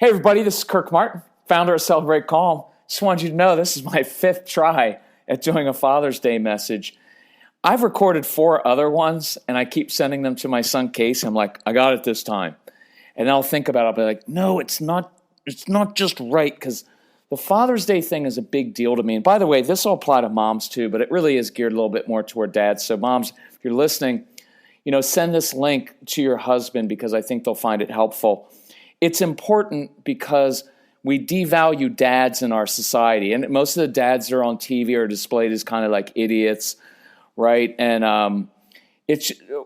Hey everybody, this is Kirk Martin, founder of Celebrate Calm. Just wanted you to know this is my 5th try at doing a Father's Day message. I've recorded 4 other ones, and I keep sending them to my son Casey. I'm like, I got it this time. And I'll think about it. I'll be like, no, it's not just right, because the Father's Day thing is a big deal to me. And by the way, this will apply to moms too, but it really is geared a little bit more toward dads. So moms, if you're listening, send this link to your husband because I think they'll find it helpful. It's important because we devalue dads in our society. And most of the dads that are on TV are displayed as kind of like idiots, right? And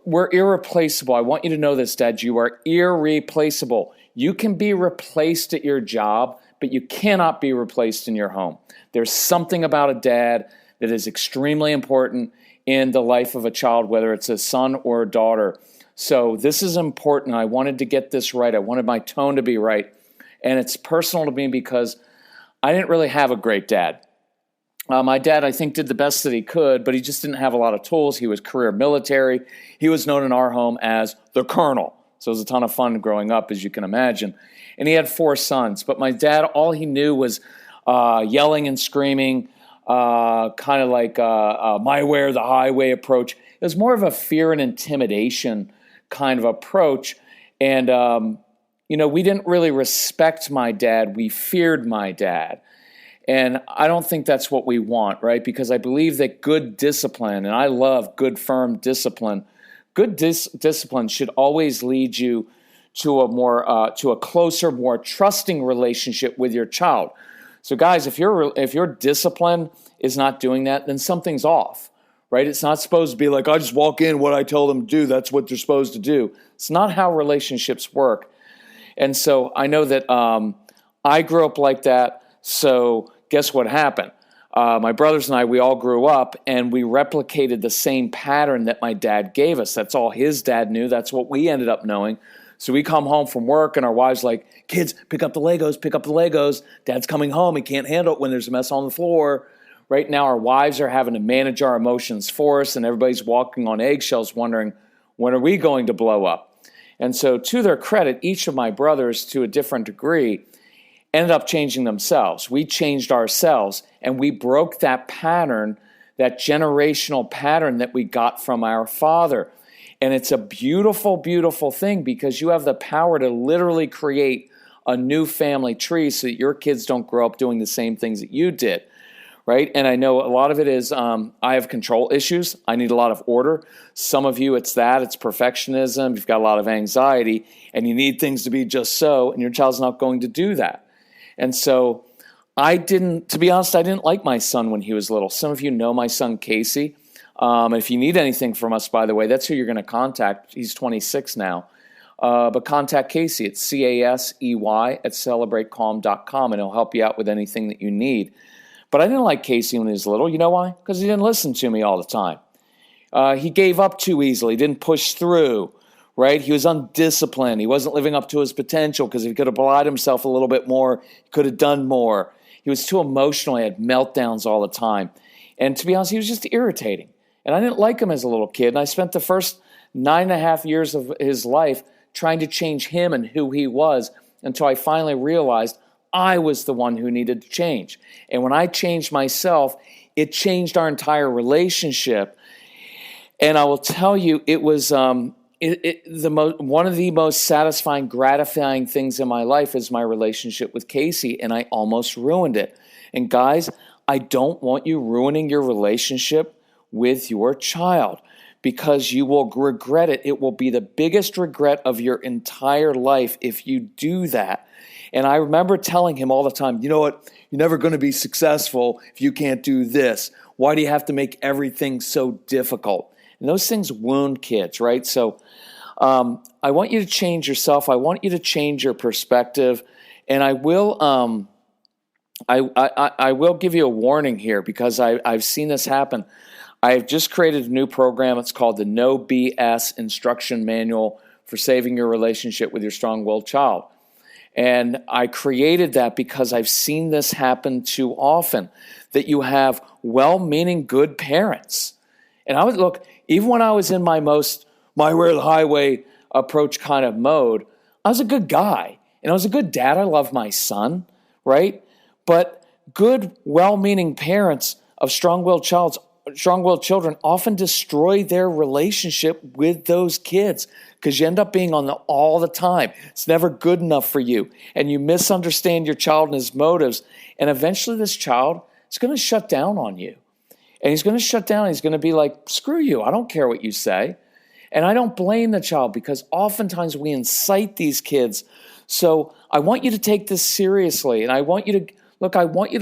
we're irreplaceable. I want you to know this, Dad. You are irreplaceable. You can be replaced at your job, but you cannot be replaced in your home. There's something about a dad that is extremely important in the life of a child, whether it's a son or a daughter. So this is important. I wanted to get this right. I wanted my tone to be right. And it's personal to me because I didn't really have a great dad. My dad, I think, did the best that he could, but he just didn't have a lot of tools. He was career military. He was known in our home as the Colonel. So it was a ton of fun growing up, as you can imagine. And he had 4 sons. But my dad, all he knew was yelling and screaming, kind of like my way or the highway approach. It was more of a fear and intimidation kind of approach. And, we didn't really respect my dad. We feared my dad. And I don't think that's what we want, right? Because I believe that good discipline, and I love good, firm discipline, good discipline should always lead you to a closer, more trusting relationship with your child. So guys, if your discipline is not doing that, then something's off, right? It's not supposed to be like, I just walk in, what I tell them to do, that's what they're supposed to do. It's not how relationships work. And so I know that I grew up like that. So guess what happened? My brothers and I, we all grew up and we replicated the same pattern that my dad gave us. That's all his dad knew. That's what we ended up knowing. So we come home from work and our wives like, kids, pick up the Legos, pick up the Legos. Dad's coming home. He can't handle it when there's a mess on the floor. Right now our wives are having to manage our emotions for us and everybody's walking on eggshells wondering, when are we going to blow up? And so to their credit, each of my brothers to a different degree ended up changing themselves. We changed ourselves and we broke that pattern, that generational pattern that we got from our father. And it's a beautiful, beautiful thing because you have the power to literally create a new family tree so that your kids don't grow up doing the same things that you did, right? And I know a lot of it is I have control issues. I need a lot of order. Some of you, it's perfectionism. You've got a lot of anxiety and you need things to be just so, and your child's not going to do that. And so to be honest, I didn't like my son when he was little. Some of you know my son, Casey. If you need anything from us, by the way, that's who you're going to contact. He's 26 now. But contact Casey at CASEY at celebratecalm.com, and he'll help you out with anything that you need. But I didn't like Casey when he was little. You know why? Because he didn't listen to me all the time. He gave up too easily, didn't push through. Right? He was undisciplined. He wasn't living up to his potential because if he could have applied himself a little bit more, he could have done more. He was too emotional. He had meltdowns all the time. And to be honest, he was just irritating. And I didn't like him as a little kid. And I spent the first 9.5 years of his life trying to change him and who he was until I finally realized I was the one who needed to change. And when I changed myself, it changed our entire relationship. And I will tell you, it was one of the most satisfying, gratifying things in my life is my relationship with Casey, and I almost ruined it. And guys, I don't want you ruining your relationship with your child because you will regret it. It will be the biggest regret of your entire life if you do that. And I remember telling him all the time, you know what? You're never going to be successful if you can't do this. Why do you have to make everything so difficult? And those things wound kids, right? So I want you to change yourself. I want you to change your perspective. And I will I will give you a warning here because I've seen this happen. I've just created a new program. It's called the No BS Instruction Manual for Saving Your Relationship with Your Strong-Willed Child. And I created that because I've seen this happen too often, that you have well-meaning good parents. And I would look, even when I was in my way or the highway approach kind of mode, I was a good guy. And I was a good dad. I love my son, right? But good, well-meaning parents of strong-willed children often destroy their relationship with those kids because you end up being on them all the time. It's never good enough for you. And you misunderstand your child and his motives. And eventually this child is going to shut down on you. And he's going to shut down. He's going to be like, screw you. I don't care what you say. And I don't blame the child because oftentimes we incite these kids. So I want you to take this seriously. And I want you to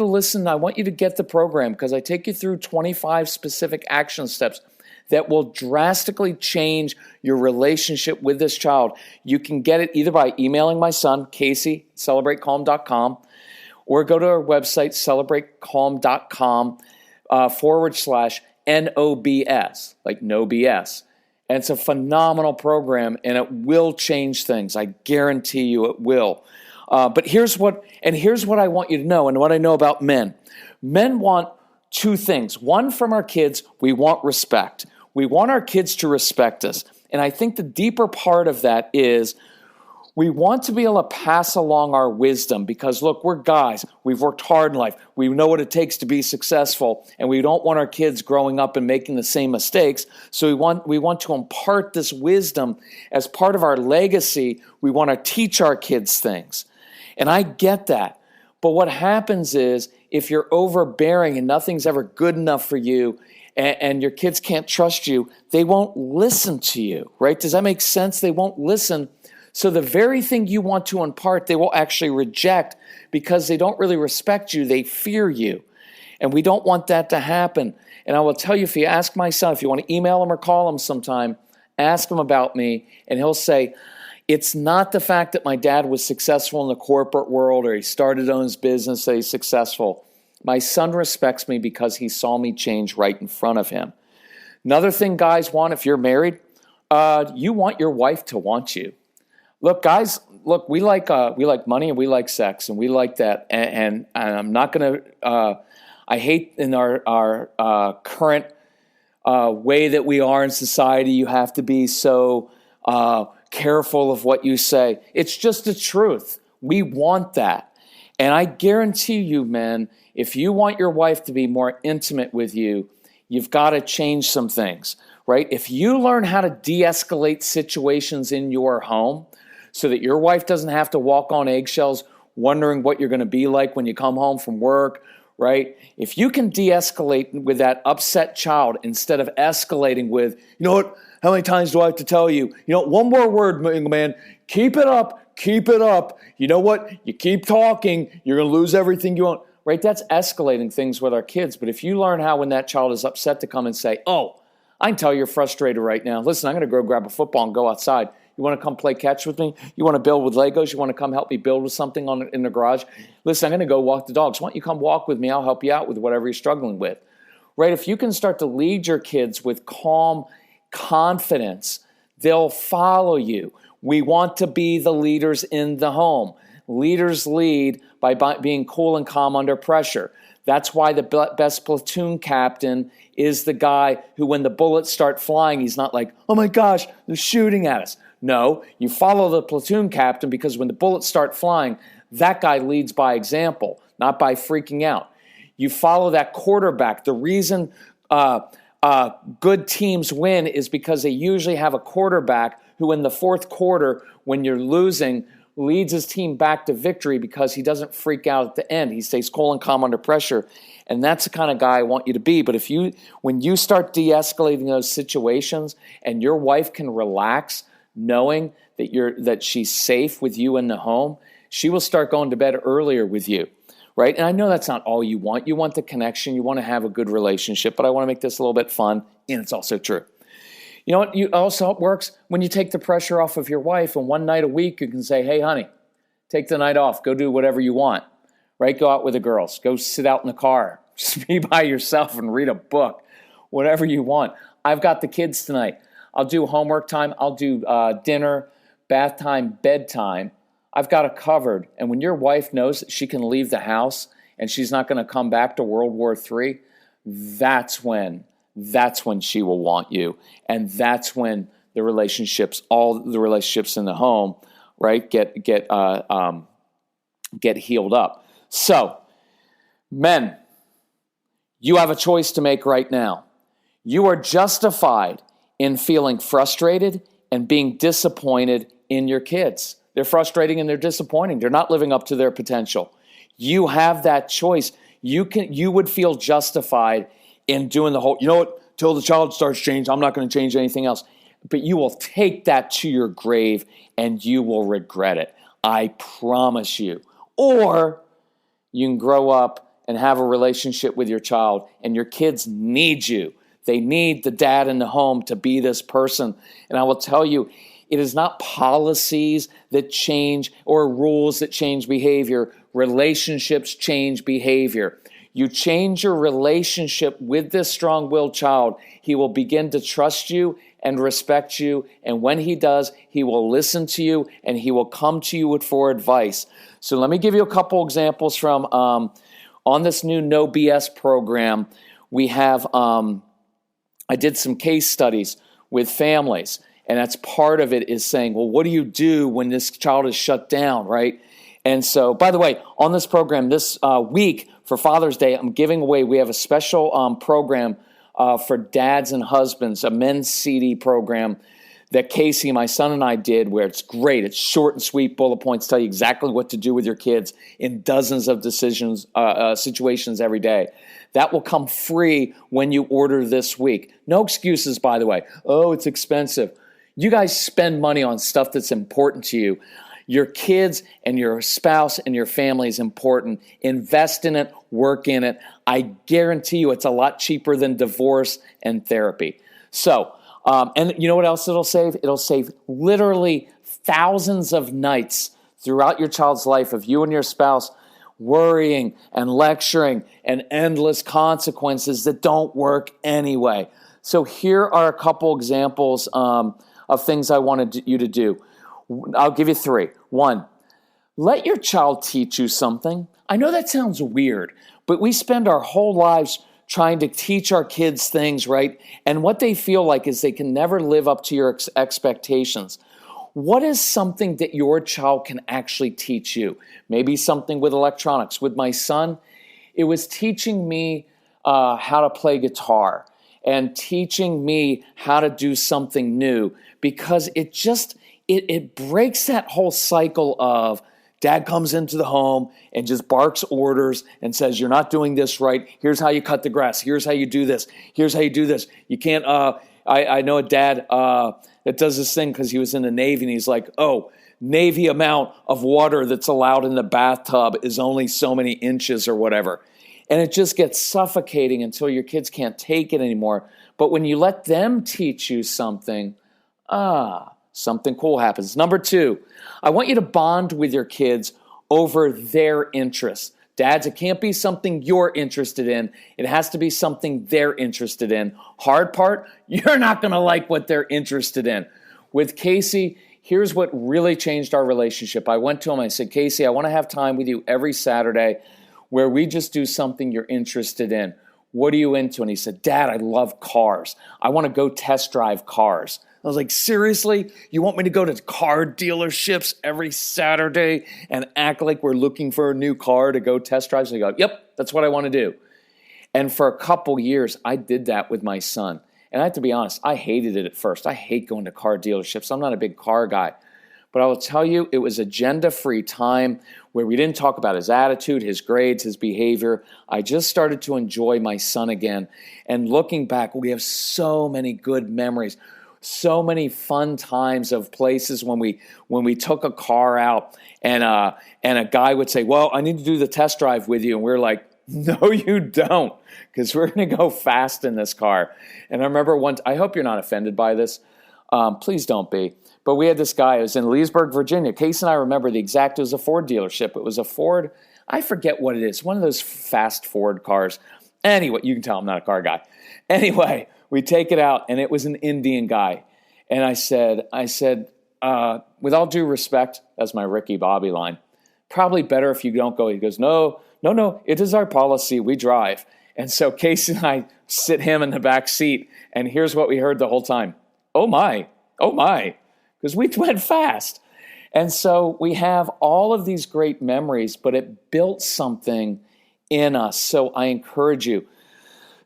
listen. I want you to get the program because I take you through 25 specific action steps that will drastically change your relationship with this child. You can get it either by emailing my son, Casey, celebratecalm.com, or go to our website, celebratecalm.com /NOBS, like no BS. And it's a phenomenal program, and it will change things. I guarantee you it will. But here's what I want you to know, and what I know about men. Men want two things. One, from our kids, we want respect. We want our kids to respect us. And I think the deeper part of that is we want to be able to pass along our wisdom because, look, we're guys. We've worked hard in life. We know what it takes to be successful, and we don't want our kids growing up and making the same mistakes. So we want to impart this wisdom as part of our legacy. We want to teach our kids things. And I get that. But what happens is if you're overbearing and nothing's ever good enough for you and your kids can't trust you, they won't listen to you, right? Does that make sense? They won't listen. So the very thing you want to impart, they will actually reject because they don't really respect you. They fear you. And we don't want that to happen. And I will tell you, if you ask my son, if you want to email him or call him sometime, ask him about me, and he'll say, it's not the fact that my dad was successful in the corporate world or he started on his business that he's successful. My son respects me because he saw me change right in front of him. Another thing guys want, if you're married, you want your wife to want you. Look, guys, we like money and we like sex and we like that. And I'm not going to, I hate in our current way that we are in society, you have to be so careful of what you say. It's just the truth. We want that. And I guarantee you, men, if you want your wife to be more intimate with you, you've got to change some things, right? If you learn how to de-escalate situations in your home so that your wife doesn't have to walk on eggshells wondering what you're going to be like when you come home from work, right? If you can de-escalate with that upset child instead of escalating with, you know what, how many times do I have to tell you? You know, one more word, man, keep it up, keep it up. You know what? You keep talking, you're going to lose everything you want, right? That's escalating things with our kids. But if you learn how when that child is upset to come and say, oh, I can tell you're frustrated right now. Listen, I'm going to go grab a football and go outside. You want to come play catch with me? You want to build with Legos? You want to come help me build with something in the garage? Listen, I'm going to go walk the dogs. Why don't you come walk with me? I'll help you out with whatever you're struggling with, right? If you can start to lead your kids with calm confidence, they'll follow you. We want to be the leaders in the home. Leaders lead by being cool and calm under pressure. That's why the best platoon captain is the guy who, when the bullets start flying, he's not like, oh my gosh, they're shooting at us. No, you follow the platoon captain because when the bullets start flying, that guy leads by example, not by freaking out. You follow that quarterback. The reason good teams win is because they usually have a quarterback who in the fourth quarter, when you're losing, leads his team back to victory because he doesn't freak out at the end. He stays cool and calm under pressure. And that's the kind of guy I want you to be. But when you start de-escalating those situations and your wife can relax knowing that she's safe with you in the home, she will start going to bed earlier with you. Right? And I know that's not all you want. You want the connection. You want to have a good relationship. But I want to make this a little bit fun. And it's also true. You know what also works? When you take the pressure off of your wife and one night a week you can say, hey, honey, take the night off. Go do whatever you want. Right? Go out with the girls. Go sit out in the car. Just be by yourself and read a book. Whatever you want. I've got the kids tonight. I'll do homework time. I'll do dinner, bath time, bedtime. I've got it covered. And when your wife knows that she can leave the house and she's not going to come back to World War III, that's when she will want you. And that's when all the relationships in the home right? Get healed up. So, men, you have a choice to make right now. You are justified in feeling frustrated and being disappointed in your kids. They're frustrating and they're disappointing. They're not living up to their potential. You have that choice. You would feel justified in doing the whole, you know what, till the child starts changing, I'm not going to change anything else. But you will take that to your grave and you will regret it. I promise you. Or you can grow up and have a relationship with your child, and your kids need you. They need the dad in the home to be this person. And I will tell you, it is not policies that change or rules that change behavior. Relationships change behavior. You change your relationship with this strong-willed child, he will begin to trust you and respect you. And when he does, he will listen to you and he will come to you for advice. So let me give you a couple examples from on this new No BS program. We have, I did some case studies with families, and that's part of it is saying, well, what do you do when this child is shut down, right? And so, by the way, on this program this week for Father's Day, I'm giving away, we have a special program for dads and husbands, a men's CD program that Casey, my son, and I did, where it's great. It's short and sweet, bullet points, tell you exactly what to do with your kids in dozens of situations every day. That will come free when you order this week. No excuses, by the way. Oh, it's expensive. You guys spend money on stuff that's important to you. Your kids and your spouse and your family is important. Invest in it, work in it. I guarantee you it's a lot cheaper than divorce and therapy. So, and you know what else it'll save? It'll save literally thousands of nights throughout your child's life of you and your spouse worrying and lecturing and endless consequences that don't work anyway. So here are a couple examples of things I wanted you to do. I'll give you 3. 1, let your child teach you something. I know that sounds weird, but we spend our whole lives trying to teach our kids things, right? And what they feel like is they can never live up to your expectations. What is something that your child can actually teach you? Maybe something with electronics. With my son, it was teaching me how to play guitar and teaching me how to do something new, because it breaks that whole cycle of dad comes into the home and just barks orders and says, you're not doing this right. Here's how you cut the grass. Here's how you do this. Here's how you do this. You can't, I know a dad that does this thing because he was in the Navy, and he's like, oh, Navy amount of water that's allowed in the bathtub is only so many inches or whatever. And it just gets suffocating until your kids can't take it anymore. But when you let them teach you something, something cool happens. Number 2, I want you to bond with your kids over their interests. Dads, it can't be something you're interested in. It has to be something they're interested in. Hard part, you're not going to like what they're interested in. With Casey, here's what really changed our relationship. I went to him, I said, Casey, I want to have time with you every Saturday where we just do something you're interested in. What are you into? And he said, Dad, I love cars. I want to go test drive cars. I was like, seriously? You want me to go to car dealerships every Saturday and act like we're looking for a new car to go test drive? So he goes, yep, that's what I want to do. And for a couple years, I did that with my son. And I have to be honest, I hated it at first. I hate going to car dealerships. I'm not a big car guy. But I will tell you, it was agenda-free time where we didn't talk about his attitude, his grades, his behavior. I just started to enjoy my son again. And looking back, we have so many good memories. So many fun times of places when we took a car out and a guy would say, well, I need to do the test drive with you. And we're like, no, you don't, because we're going to go fast in this car. And I remember I hope you're not offended by this. Please don't be. But we had this guy, it was in Leesburg, Virginia. Case and I remember it was a Ford dealership. It was a Ford, I forget what it is, one of those fast Ford cars. Anyway, you can tell I'm not a car guy. Anyway, we take it out, and it was an Indian guy. And I said, with all due respect, that's my Ricky Bobby line, probably better if you don't go. He goes, no, it is our policy. We drive. And so Casey and I sit him in the back seat, and here's what we heard the whole time. Oh my, because we went fast. And so we have all of these great memories, but it built something in us. So I encourage you.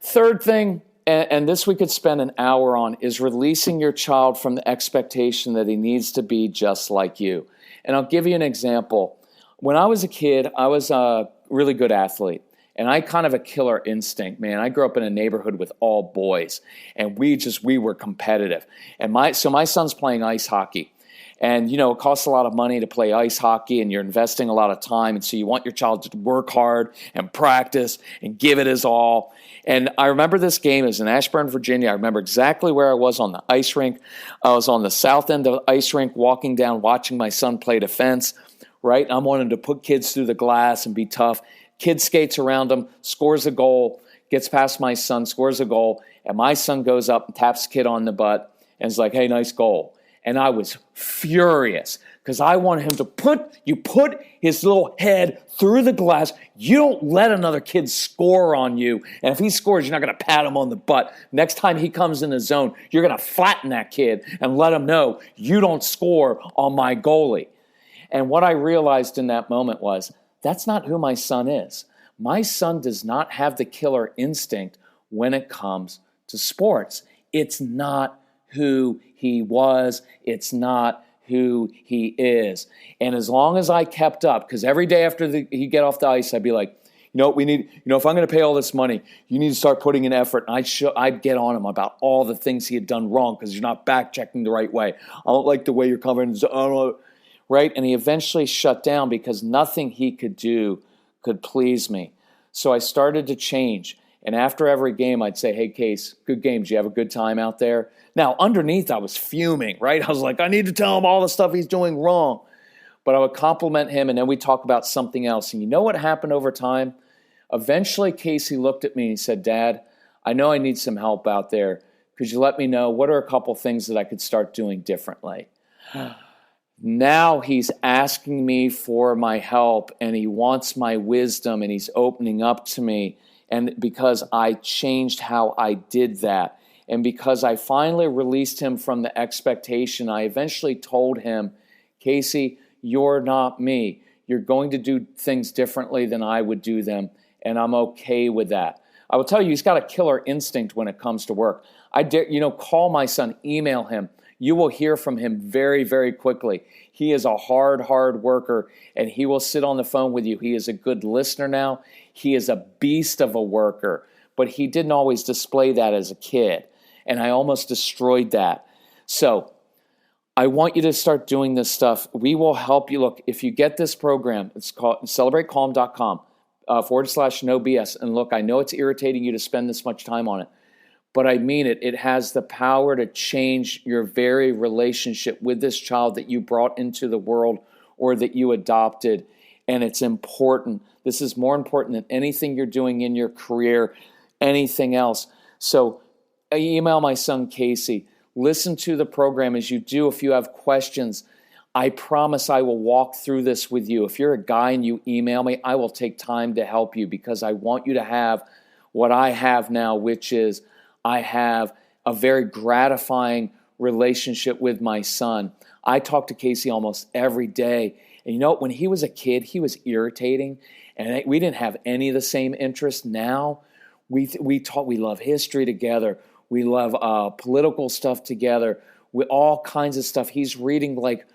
Third thing, and this we could spend an hour on, is releasing your child from the expectation that he needs to be just like you. And I'll give you an example. When I was a kid, I was a really good athlete. And I kind of a killer instinct, man. I grew up in a neighborhood with all boys, and we were competitive. And my son's playing ice hockey. And, it costs a lot of money to play ice hockey, and you're investing a lot of time. And so you want your child to work hard and practice and give it his all. And I remember this game. It was in Ashburn, Virginia. I remember exactly where I was on the ice rink. I was on the south end of the ice rink walking down, watching my son play defense, right? I'm wanting to put kids through the glass and be tough. Kid skates around him, scores a goal, gets past my son, scores a goal, and my son goes up and taps the kid on the butt and is like, hey, nice goal. And I was furious because I wanted him to put his little head through the glass. You don't let another kid score on you. And if he scores, you're not going to pat him on the butt. Next time he comes in the zone, you're going to flatten that kid and let him know you don't score on my goalie. And what I realized in that moment was, that's not who my son is. My son does not have the killer instinct when it comes to sports. It's not who he was. It's not who he is. And as long as I kept up, because every day after he'd get off the ice, I'd be like, we need, if I'm going to pay all this money, you need to start putting in effort. And I'd get on him about all the things he had done wrong because you're not back checking the right way. I don't like the way you're covering. Right? And he eventually shut down because nothing he could do could please me. So I started to change. And after every game, I'd say, hey, Case, good game. Did you have a good time out there? Now, underneath, I was fuming, right? I was like, I need to tell him all the stuff he's doing wrong. But I would compliment him, and then we'd talk about something else. And you know what happened over time? Eventually, Casey looked at me and he said, Dad, I know I need some help out there. Could you let me know what are a couple things that I could start doing differently? Now he's asking me for my help, and he wants my wisdom, and he's opening up to me. And because I changed how I did that, and because I finally released him from the expectation, I eventually told him, Casey, you're not me. You're going to do things differently than I would do them, and I'm okay with that. I will tell you, he's got a killer instinct when it comes to work. I dare, call my son, email him. You will hear from him very, very quickly. He is a hard worker, and he will sit on the phone with you. He is a good listener now. He is a beast of a worker, but he didn't always display that as a kid, and I almost destroyed that. So I want you to start doing this stuff. We will help you. Look, if you get this program, it's called celebratecalm.com /no BS. And look, I know it's irritating you to spend this much time on it, but I mean it. It has the power to change your very relationship with this child that you brought into the world or that you adopted. And it's important. This is more important than anything you're doing in your career, anything else. So I email my son, Casey. Listen to the program as you do. If you have questions, I promise I will walk through this with you. If you're a guy and you email me, I will take time to help you because I want you to have what I have now, which is I have a very gratifying relationship with my son. I talk to Casey almost every day. And when he was a kid, he was irritating, and we didn't have any of the same interests. Now we love history together. We love political stuff together. We all kinds of stuff. He's reading like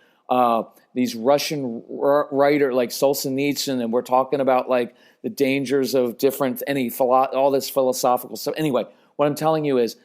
these Russian writer like Solzhenitsyn, and we're talking about like the dangers of all this philosophical stuff. Anyway, what I'm telling you is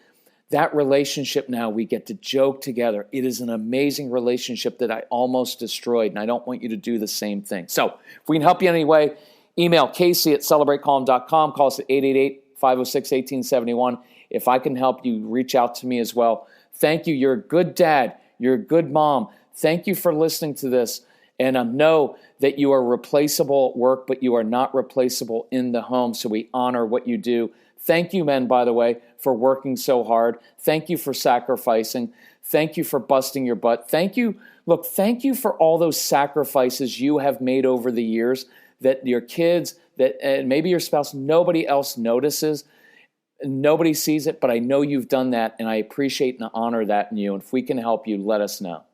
that relationship now, we get to joke together. It is an amazing relationship that I almost destroyed, and I don't want you to do the same thing. So if we can help you in any way, email Casey at celebratecalm.com. Call us at 888-506-1871. If I can help you, reach out to me as well. Thank you. You're a good dad. You're a good mom. Thank you for listening to this. And know that you are replaceable at work, but you are not replaceable in the home. So we honor what you do. Thank you, men, by the way, for working so hard. Thank you for sacrificing. Thank you for busting your butt. Thank you. Look, thank you for all those sacrifices you have made over the years that your kids, and maybe your spouse, nobody else notices. Nobody sees it, but I know you've done that, and I appreciate and honor that in you. And if we can help you, let us know.